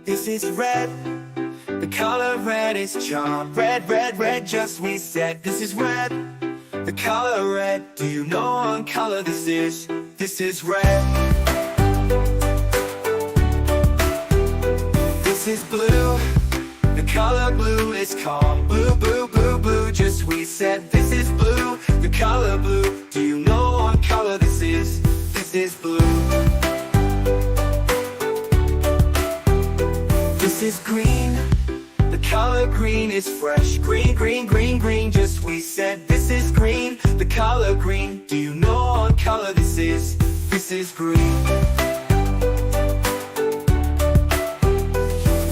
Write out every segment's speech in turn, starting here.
This is red. The color red is charm. Red, red, red, just we said. This is red. The color red. Do you know what color this is? This is red. This is blue. The color blue is calm. Blue, blue, blue, blue, just we said. This is blue. The color blue. Do you know what color this is? This is blue. This is green. The color green is fresh. Green, green, green, green, just we said. This is green. The color green. Do you know what color this is? This is green.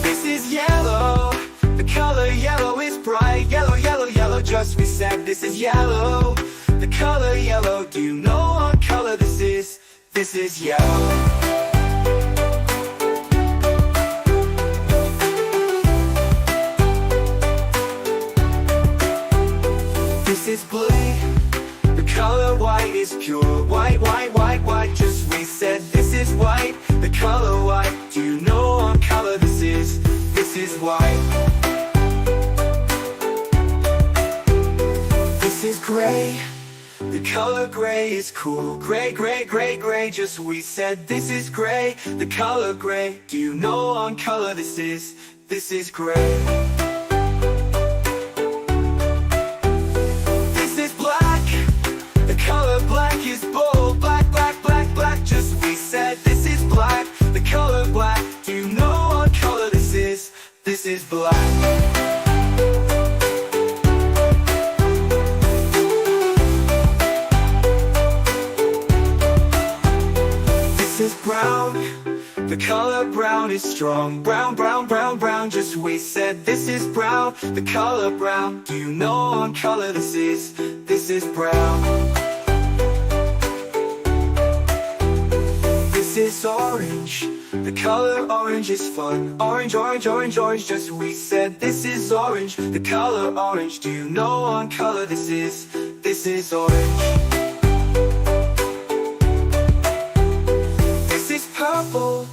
This is yellow. The color yellow is bright. Yellow, yellow, yellow, just we said. This is yellow. The color yellow. Do you know what color this is? This is yellow. This is blue. The color white is pure. White, white, white, white, just we said. This is white. The color white. Do you know what color this is? This is white. This is gray. The color gray is cool. Gray, gray, gray, gray, just we said. This is gray. The color gray. Do you know what color this is? This is gray. Black is bold, black, black, black, black, just we said. This is black, the color black. Do you know what color this is? This is black. This is brown. The color brown is strong. Brown, brown, brown, brown, just we said. This is brown, the color brown. Do you know what color this is? This is brown. This is orange. The color orange is fun. Orange, orange, orange, orange, just we said. This is orange. The color orange. Do you know what color this is? This is orange. This is purple.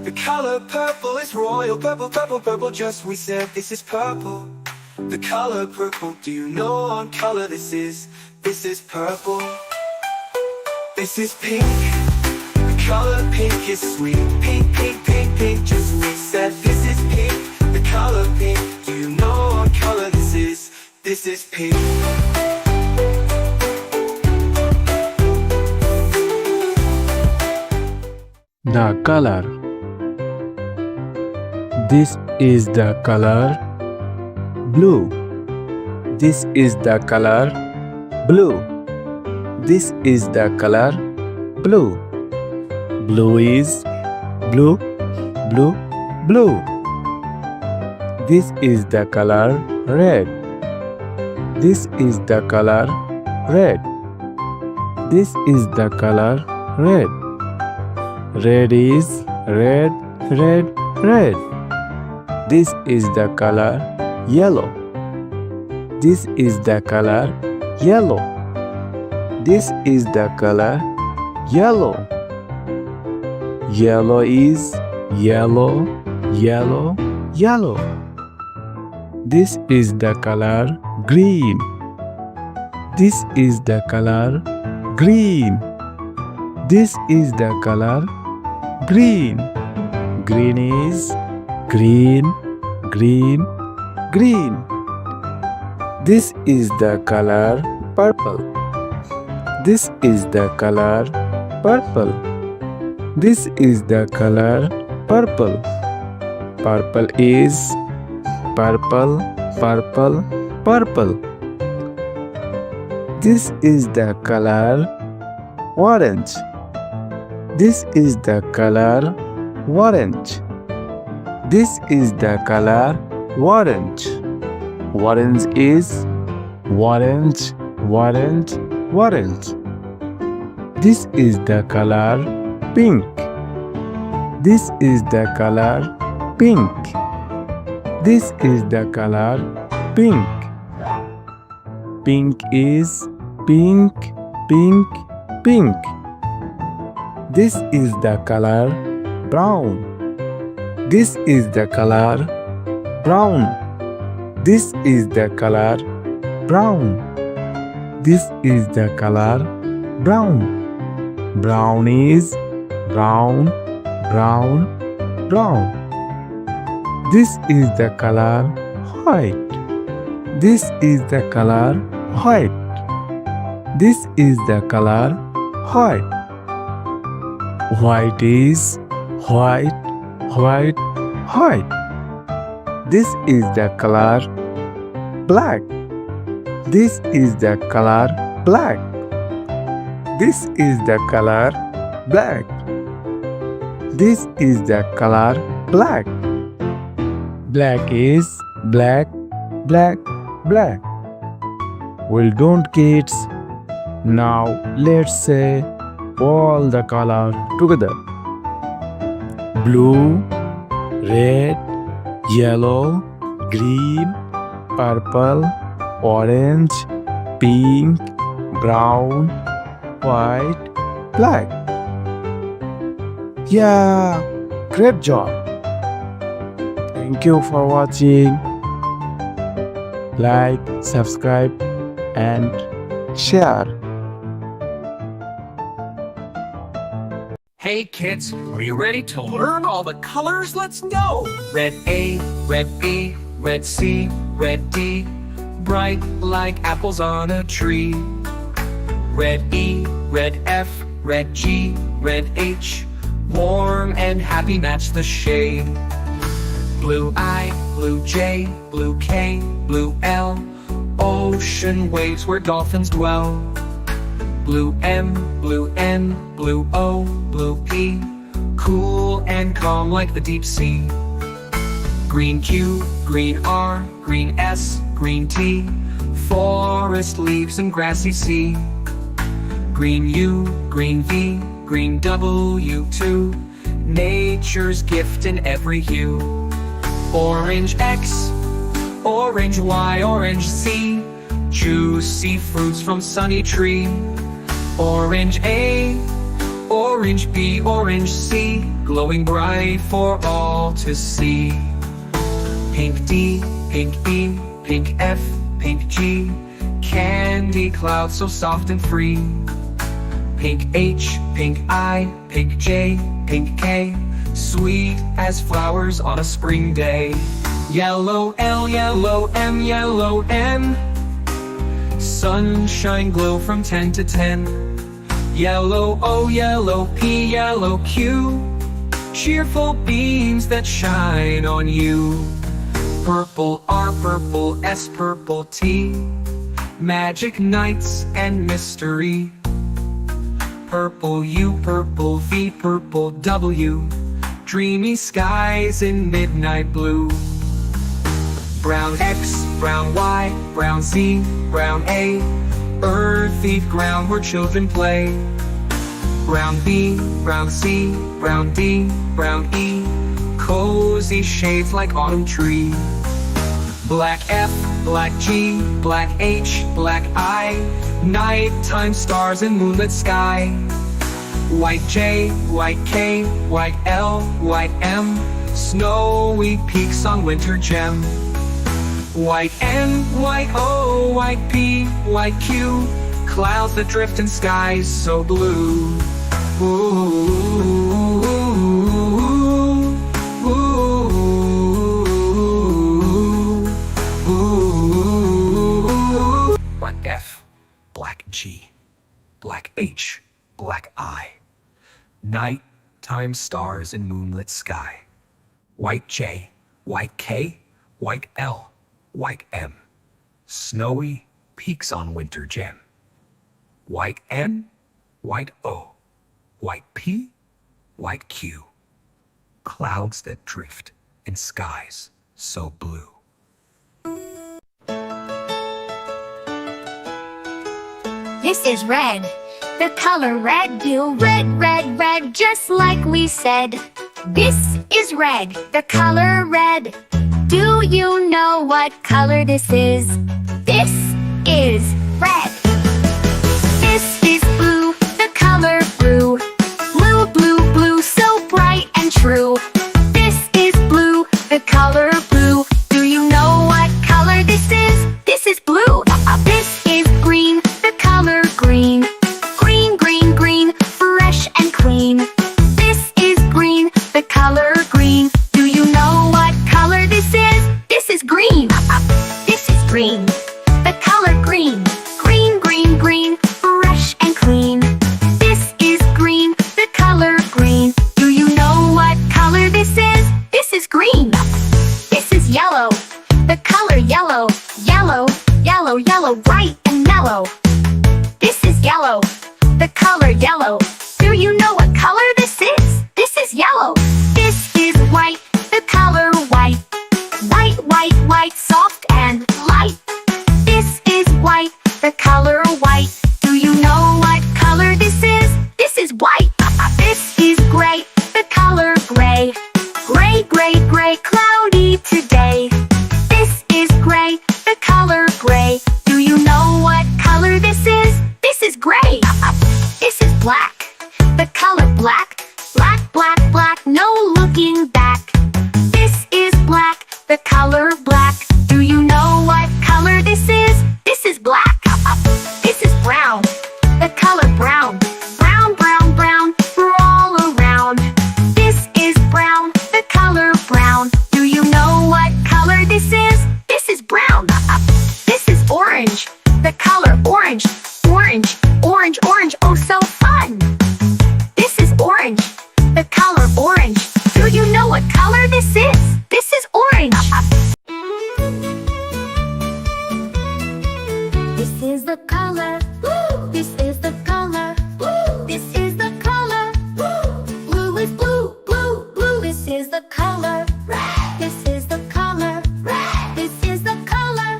The color purple is royal. Purple, purple, purple, just we said. This is purple. The color purple. Do you know what color this is? This is purple. This is pink. Color pink is sweet. Pink, pink, pink, pink, just we said. This is pink. The color pink. Do you know what color this is? This is pink. The color. This is the color blue. This is the color blue. This is the color blue. Blue is blue, blue, blue. This is the color red. This is the color red. This is the color red. Red is red, red, red. This is the color yellow. This is the color yellow. This is the color yellow. Yellow is yellow, yellow, yellow. This is the color green. This is the color green. This is the color green. Green is green, green, green. This is the color purple. This is the color purple. This is the color purple. Purple is purple, purple, purple. This is the color orange. This is the color orange. This is the color orange. Orange is orange, orange, orange. This is the color pink. This is the color pink. This is the color pink. Pink is pink, pink, pink. This is the color brown. This is the color brown. This is the color brown. This is the color brown. Brown is brown, brown, brown. This is the color white. This is the color white. This is the color white. White is white, white, white. This is the color black. This is the color black. This is the color black. This is the color black. Black is black, black, black. Well done, kids. Now let's say all the color together. Blue, red, yellow, green, purple, orange, pink, brown, white, black. Yeah, great job. Thank you for watching. Like, subscribe, and share. Hey kids, are you ready to learn all the colors? Let's go! Red A, red B, red C, red D, bright like apples on a tree. Red E, red F, red G, red H, warm and happy match the shade. Blue I, blue J, blue K, blue L, ocean waves where dolphins dwell. Blue M, blue N, blue O, blue P, cool and calm like the deep sea. Green Q, green R, green S, green T, forest leaves and grassy sea. Green U, green V, green W too, nature's gift in every hue. Orange X, orange Y, orange Z, juicy fruits from sunny tree. Orange A, orange B, orange C, glowing bright for all to see. Pink D, pink E, pink F, pink G, candy clouds so soft and free. Pink H, pink I, pink J, pink K, sweet as flowers on a spring day. Yellow L, yellow M, yellow N, sunshine glow from 10 to 10. Yellow O, yellow P, yellow Q, cheerful beams that shine on you. Purple R, purple S, purple T, magic nights and mystery. Purple U, purple V, purple W, dreamy skies in midnight blue. Brown X, brown Y, brown Z, brown A, earthy ground where children play. Brown B, brown C, brown D, brown E, cozy shades like autumn tree. Black F, black G, black H, black I, nighttime stars and moonlit sky. White J, white K, white L, white M, snowy peaks on winter gem. White N, white O, white P, white Q, clouds that drift in skies so blue. Ooh, ooh, ooh. Black F, black G, black H, black I, nighttime stars and moonlit sky. White J, white K, white L, white M, snowy peaks on winter gem. White N, white O, white P, white Q, clouds that drift in skies so blue. This is red. The color red, do red, red, red, just like we said. This is red, the color red. Do you know what color this is? This is red. This is blue, the color blue. Blue, blue, blue, so bright and true. This is yellow. This is white, the color white. White, white, white, soft and light. This is white, the color white. Do you know what color this is? This is white. This is gray, the color gray. Gray, gray, gray, cloudy today. This is gray, the color gray. Do you know what color this is? This is gray. This is black, the color black. Black, black, black, no looking back. This is black, the color black. Do you know what color this is? This is black. This is brown, the color brown. Brown, brown, brown, we're all around. This is brown, the color brown. Do you know what color this is? This is brown. This is orange, the color orange. Orange, orange, orange, oh so fun. This is orange, the color orange. Do you know what color this is? This is orange. This is the color. This is the color. This is the color. Blue is blue, blue, blue. This is the color. This is the color. This is the color.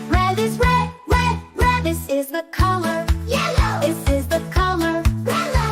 Red is red, red, red. This is the color. Yellow. This is the color.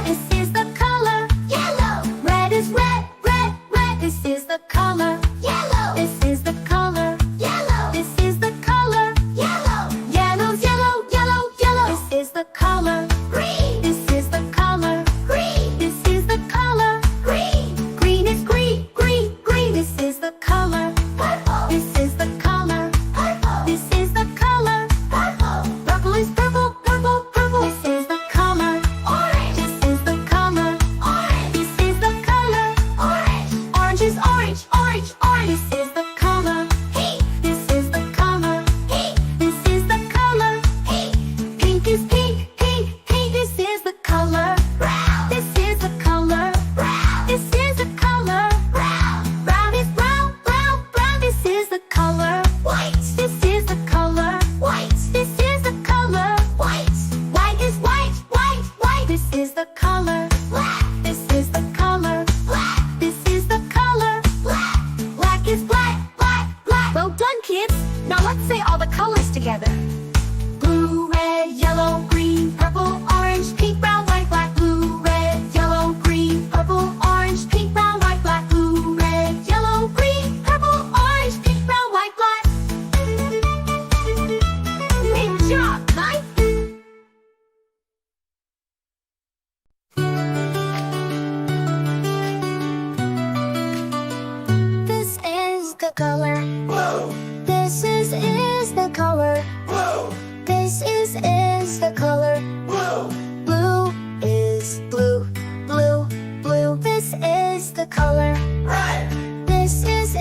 This is the color. Yellow. Red is red, red, red. This is the color. Yellow. This is the color. Yellow. This is the color. Yellow. Yellow's yellow, yellow, yellow. This is the color. Green. This is the color. Green. This is the color. Green. Green is green, green, green. This is the color. Purple. This is the color. Purple. This is the color. Purple. Purple is purple, purple, purple. This is the color. Orange. This is the color. Orange. This is the color. Orange. Orange is orange, orange, orange. This is the color. Pink. This is the color. Pink. This is the color. Pink. Pink is pink, pink, pink. This is the color. Brown. This is the color. Brown. This is the color. Brown. Brown is brown, brown, brown. This is the color. White. This is the color. White. This is the color. White. White is white, white, white. This is the color. Black. This is the color. Black. This is the color. Black. Black is black, black, black. Well done, kids. Now let's say all the colors together. Blue, red, yellow, green, purple, orange, pink, brown, white, black. Blue, red, yellow, green, purple, orange, pink, brown, white, black. Blue, red, yellow, green, purple, orange, pink, brown, white, black. Great job, Mike. This is the color. Blue, This is the color. blue, This is the color. blue, Blue is blue, blue, blue. This is the color. red, This is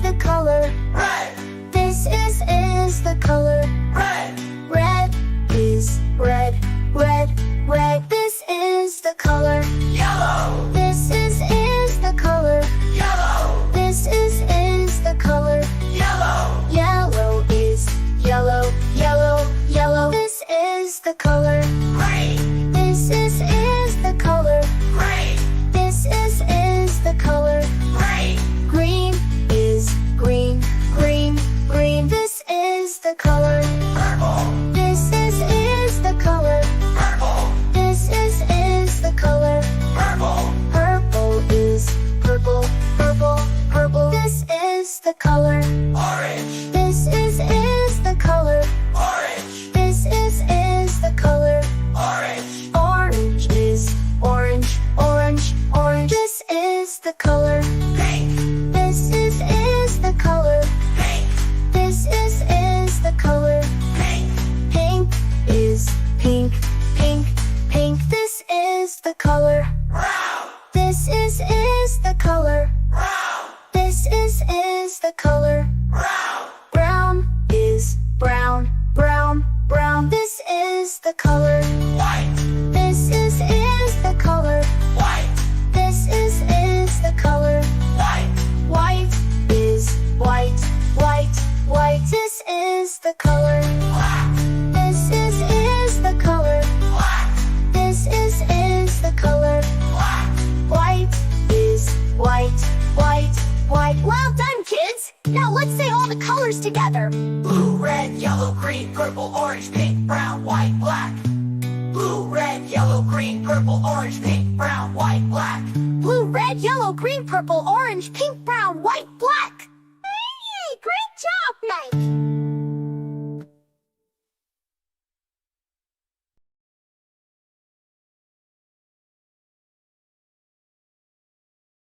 the color. red, This is the color. red, Red is red, red, red. This is the color. yellow, This is the color. yellow, This is the color. yellow, Yellow is yellow, yellow, yellow. This is the color. green, This is the color. green, This is the color. green, Green is green, green, green. This is the color. purple, This is the color. purple, This is the color. purple, Purple is purple, purple, purple. This is the color. orange, This is the color. orange, This is the color. orange, Orange is orange, orange, orange. This is the color. pink, This is the color. pink, This is the color. pink, Pink is pink, pink, pink. This is the color. brown, This is the color. brown, This is the color. brown, Brown is brown, brown, brown. This is the color. white, This is the color. white, This is the color. white, White is white, white, white. This is the color. black, This is the color. black, This is the color. black, White is together. Blue, red, yellow, green, purple, orange, pink, brown, white, black. Blue, red, yellow, green, purple, orange, pink, brown, white, black. Blue, red, yellow, green, purple, orange, pink, brown.